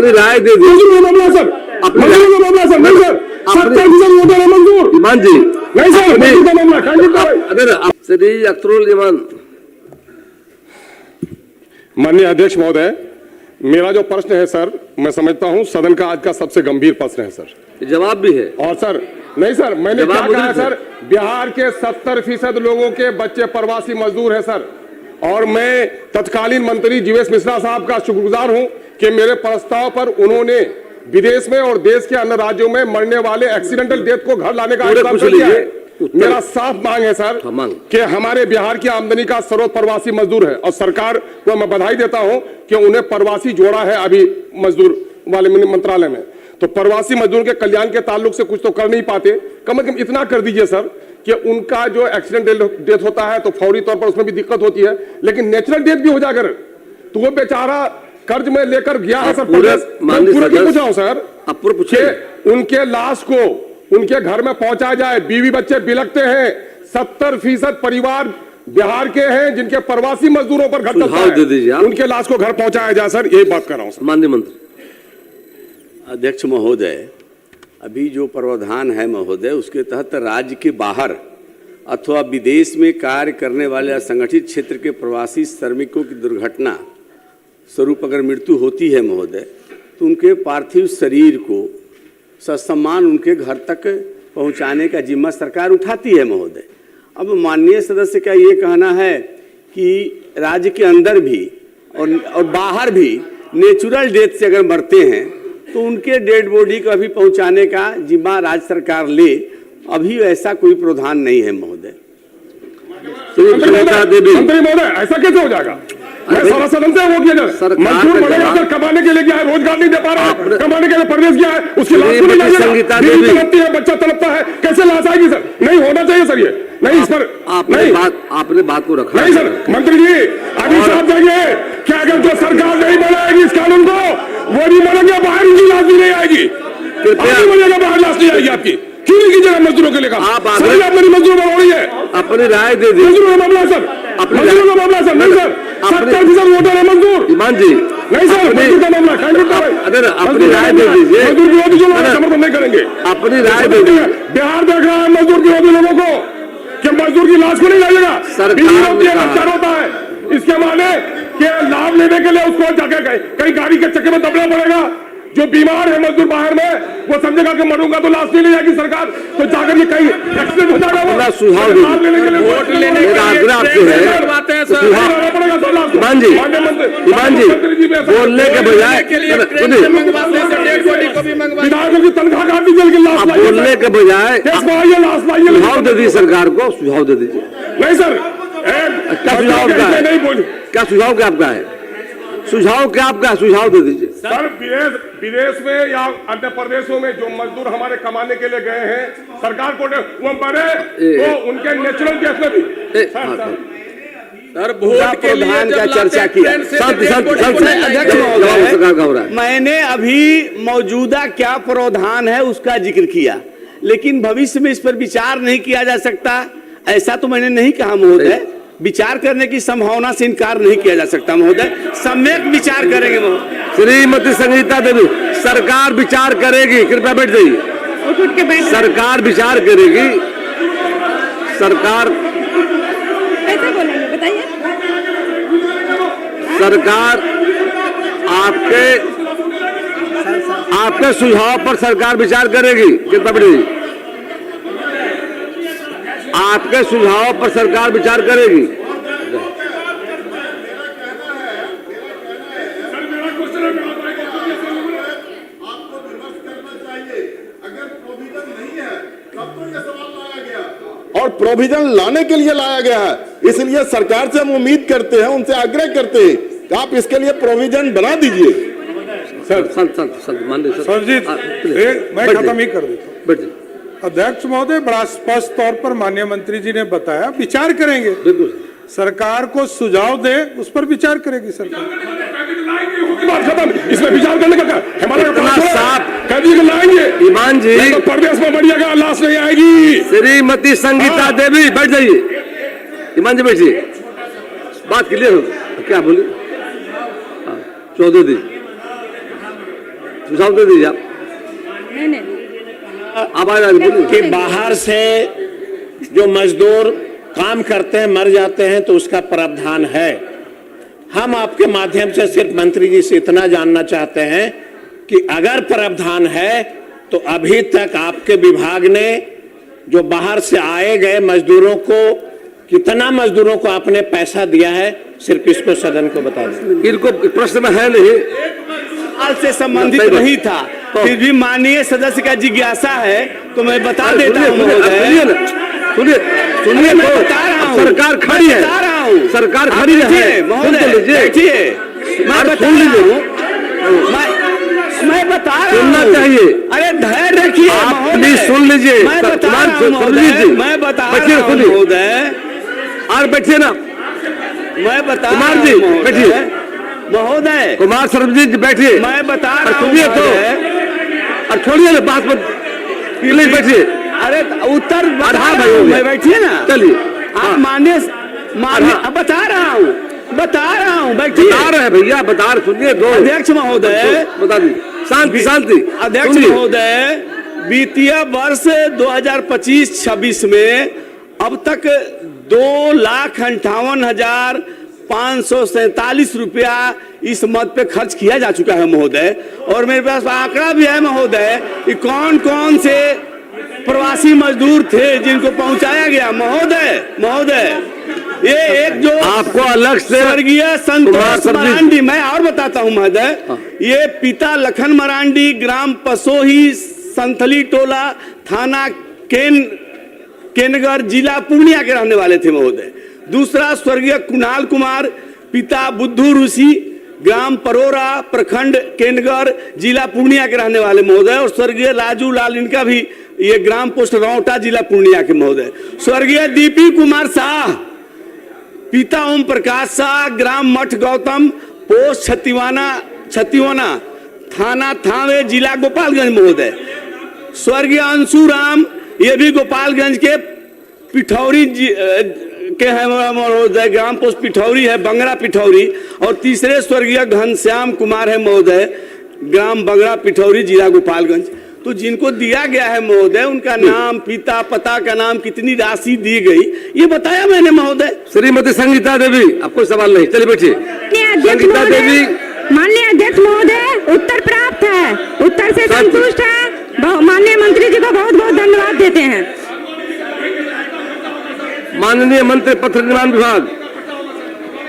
अपनी राय दे दी मामला सर, मामला सर, नहीं सर, 70% वोटर है मंजूर। ईमान जी नहीं सर, मंजूर का मामला अगर श्री अख्तरुल ईमान। माननीय अध्यक्ष महोदय, मेरा जो प्रश्न है सर, मैं समझता हूं सदन का आज का सबसे गंभीर प्रश्न है सर। जवाब भी है। और सर नहीं सर, मैंने क्या कहा है सर, बिहार के 70% लोगों के बच्चे प्रवासी मजदूर हैं सर। और मैं तत्कालीन मंत्री जीवेश मिश्रा साहब का शुक्रगुजार हूं कि मेरे प्रस्ताव पर उन्होंने विदेश में और देश के अन्य राज्यों में मरने वाले एक्सीडेंटल डेथ को घर लाने का इंतजाम कर दिया है। मेरा साफ मांग है सर कि हमारे बिहार की आमदनी का स्रोत प्रवासी मजदूर है और सरकार को मैं बधाई देता हूं कि उन्हें प्रवासी जोड़ा है अभी मजदूर वाले मंत्रालय में। तो प्रवासी मजदूर के कल्याण के ताल्लुक से कुछ तो कर नहीं पाते, कम से कम इतना कर दीजिए सर कि उनका जो एक्सीडेंटल डेथ होता है तो फौरी तौर पर उसमें भी दिक्कत होती है, लेकिन नेचुरल डेथ भी हो जाकर तो वो बेचारा कर्ज में लेकर गया है सर। पूरा पूछा सर, उनके लाश को उनके घर में पहुंचाया जाए। बीवी बच्चे बिलखते हैं। 70% परिवार बिहार के हैं जिनके प्रवासी मजदूरों पर घर चलता है, उनके लाश को घर पहुंचाया जाए सर, यही बात कर रहा हूं सर। माननीय मंत्री। अध्यक्ष महोदय, अभी जो प्रावधान है महोदय, उसके तहत राज्य के बाहर अथवा विदेश में कार्य करने वाले असंगठित क्षेत्र के प्रवासी श्रमिकों की दुर्घटना स्वरूप अगर मृत्यु होती है महोदय, तो उनके पार्थिव शरीर को ससम्मान उनके घर तक पहुंचाने का जिम्मा सरकार उठाती है महोदय। अब माननीय सदस्य का ये कहना है कि राज्य के अंदर भी और बाहर भी नेचुरल डेथ से अगर मरते हैं तो उनके डेड बॉडी को अभी पहुंचाने का जिम्मा राज्य सरकार ले। अभी ऐसा कोई प्रावधान नहीं है महोदय। मंत्री महोदय, ऐसा कैसे हो जाएगा? सारा सदन से वो किया जाए। मजदूर बढ़ेगा सर, कमाने के लिए गया है, रोजगार नहीं दे पा रहा है, कमाने के लिए प्रदेश गया है, उसकी लाश को नहीं तड़पती है, बच्चा तड़पता है, कैसे लाश आएगी सर? नहीं होना चाहिए सर ये। नहीं इस पर आपने बात को रखा नहीं सर। मंत्री जी अभी साफ जाइए, क्या अगर जो सरकार नहीं बनाएगी इस कानून को, वो नहीं बनेंगे, बाहर उनकी लाश भी नहीं आएगी। बनेगा बाहर लाश नहीं आएगी आपकी। क्यों नहीं कीजिएगा मजदूरों के लिए काम? आप मेरी मजदूर हो रही है, अपनी राय दे दी। मजदूर का मामला सर, मजदूर का मामला सर। नहीं सर, 70% वोटर है मंजूर। ईमान जी नहीं सर, मजदूर का मामला अगर अपनी राय दे दीजिए। मजदूर विरोधी जो समर्थन नहीं करेंगे, अपनी राय दे दीजिए। बिहार देख रहा है मजदूर विरोधी लोगों को कि मजदूर की लाश को नहीं लाएगा, सरकार होता है। इसके माने कि लाभ लेने के लिए उसको जाके कहीं गाड़ी के चक्कर में दबना पड़ेगा। जो बीमार है मजदूर बाहर में, वो समझेगा कि मरूंगा तो लाश नहीं ले जाएगी सरकार, तो जाकर ये कहीं एक्सीडेंट हो जाएगा। सुझाव लेने के लिए वोट लेने के आग्रह आपसे है। ईमान जी बोलने के बजाय विधायकों की तनख्वाह काट दीजिए, लाश बोलने के बजाय सुझाव दे दीजिए सरकार को, सुझाव दे दीजिए। नहीं सर, क्या सुझाव क्या है? क्या सुझाव क्या आपका है? सुझाव क्या आपका? सुझाव दे दीजिए सर। विदेश में या अन्य प्रदेशों में जो मजदूर हमारे कमाने के लिए गए हैं, सरकार को वो मरे तो उनके नेचुरल डेथ में भी सर वोट के लिए क्या चर्चा की? मैंने अभी मौजूदा क्या प्रावधान है उसका जिक्र किया, लेकिन भविष्य में इस पर विचार नहीं किया जा सकता ऐसा तो मैंने नहीं कहा महोदय। विचार करने की संभावना से इनकार नहीं किया जा सकता महोदय, सम्यक विचार करेंगे महोदय। श्रीमती संगीता देवी, सरकार विचार करेगी। कृपया बैठ जाइए। सरकार विचार करेगी। सरकार कैसे बोलेंगे बताइए? सरकार आपके सुझाव पर सरकार विचार करेगी। कृपया बैठ जाइए। आपके सुझाव पर सरकार विचार करेगी। और प्रोविजन लाने के लिए लाया गया है, इसलिए सरकार से हम उम्मीद करते हैं, उनसे आग्रह करते हैं कि आप इसके लिए प्रोविजन बना दीजिए। सर मान लीजिए सर जी, मैं खत्म ही कर देता हूँ। अध्यक्ष महोदय, बड़ा स्पष्ट तौर पर माननीय मंत्री जी ने बताया विचार करेंगे। सरकार को सुझाव दे, उस पर विचार करेगी सरकार। इसमें विचार करने का हमारा साफ लाएंगे। ईमान जी तो प्रदेश में बढ़िएगा, लाश नहीं आएगी। श्रीमती संगीता देवी बैठ जाइए। ईमान जी बैठिए, बात क्लियर हो। क्या बोले? चौधरी सुझाव दे दीजिए आप। नहीं नहीं आवाज आ रही है। कि बाहर से जो मजदूर काम करते हैं मर जाते हैं तो उसका प्रावधान है। हम आपके माध्यम से सिर्फ मंत्री जी से इतना जानना चाहते हैं कि अगर प्रावधान है तो अभी तक आपके विभाग ने जो बाहर से आए गए मजदूरों को कितना मजदूरों को आपने पैसा दिया है, सिर्फ इसको सदन को बता दें। इनको प्रश्न में है नहीं, हाल से संबंधित नहीं था, फिर भी माननीय सदस्य का जिज्ञासा है तो मैं बता देता हूं महोदय। सुनिए सुनिए, मैं बता रहा हूं, सरकार खड़ी है, बता रहा हूं, सरकार खड़ी है महोदय, बैठिए, मैं बता रहा हूं, मैं बता रहा हूं, सुनना चाहिए। अरे धैर्य रखिए आप महोदय, प्लीज सुन लीजिए, मैं बता रहा हूं महोदय, मैं बता रहा हूं महोदय, और बैठिए ना, मैं बता रहा कुमार जी हूं बैठिए, महोदय, कुमार सर्वजीत जी बैठिए, मैं बता रहा हूं सुनिए तो, और छोड़िए ना बात मत, प्लीज बैठिए। अरे उत्तर बता आधा रहा हूं मैं, बैठिए ना, चलिए, आप मान्य बता रहा हूं बैठिए, बता रहे हैं भैया, बता रहे, सुनिए दो। अध्यक्ष महोदय, बता दीजिए, शांति शांति। अध्यक्ष महोदय, वित्तीय वर्ष 2025-26 में अब तक 2,58,547 रुपया इस मद पे खर्च किया जा चुका है महोदय। और मेरे पास आंकड़ा भी है महोदय कि कौन कौन से प्रवासी मजदूर थे जिनको पहुंचाया गया महोदय। ये एक जो आपको अलग से स्वर्गीय संतोष मरांडी, मैं और बताता हूं महोदय, ये पिता लखन मरांडी, ग्राम पसोही, संथली टोला, थाना केनगर, जिला पूर्णिया के रहने वाले थे महोदय। दूसरा स्वर्गीय कुणाल कुमार, पिता बुद्धू ऋषि, ग्राम परोरा, प्रखंड केनगर, जिला पूर्णिया के रहने वाले महोदय। और स्वर्गीय राजू लाल, इनका भी ये ग्राम पोस्ट रौटा, जिला पूर्णिया के महोदय। स्वर्गीय दीपी कुमार शाह, पिता ओम प्रकाश शाह, ग्राम मठ गौतम, पोस्ट छतिवाना, थाना थावे, जिला गोपालगंज महोदय। स्वर्गीय अंशु राम, ये भी गोपालगंज के पिठौरी के है महोदय, ग्राम पोस्ट पिठौरी है, बंगरा पिठौरी। और तीसरे स्वर्गीय घनश्याम कुमार है महोदय, ग्राम बंगरा पिठौरी, जिला गोपालगंज। तो जिनको दिया गया है महोदय, उनका नाम, पिता, पता का नाम, कितनी राशि दी गई, ये बताया मैंने महोदय। श्रीमती संगीता देवी, अब कोई सवाल नहीं, चलिए बैठिए। संगीता देवी, माननीय अध्यक्ष महोदय, उत्तर प्राप्त है, उत्तर से संतुष्ट है, माननीय मंत्री जी को बहुत बहुत धन्यवाद देते हैं। माननीय मंत्री पत्र निर्माण विभाग